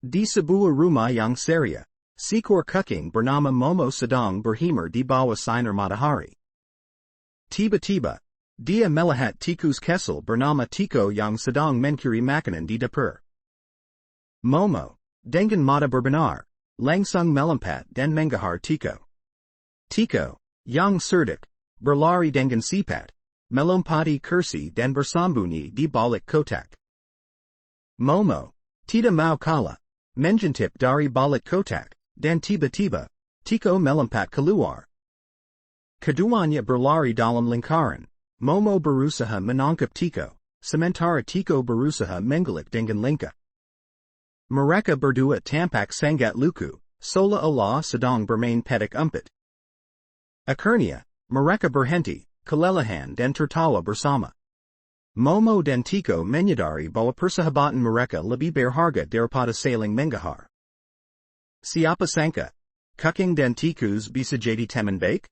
Di sebuah rumah yang ceria, seekor kucing bernama Momo sedang berhimar di bawah sinar matahari. Tiba-tiba, dia melihat tikus kecil bernama Tiko yang sedang mencuri makanan di dapur. Momo, dengan mata berbinar, langsung melompat dan mengejar Tiko. Tiko, yang cerdik, berlari dengan cepat, melompati kursi dan bersembunyi di balik kotak. Momo, tidak mau kalah, menjintip dari balik kotak, dan tiba-tiba, Tiko melompat keluar. Keduanya berlari dalam lingkaran. Momo berusaha menangkap Tiko, sementara Tiko berusaha menggigit dengan lincah. Mereka berdua tampak sangat lucu, seolah-olah sedang bermain petak umpet. Akhirnya, mereka berhenti, kelelahan dan tertawa bersama. Momo dan Tiko menyadari bahwa persahabatan mereka lebih berharga daripada saling mengejar. Siapa sangka, kucing dan tikus bisa jadi teman baik?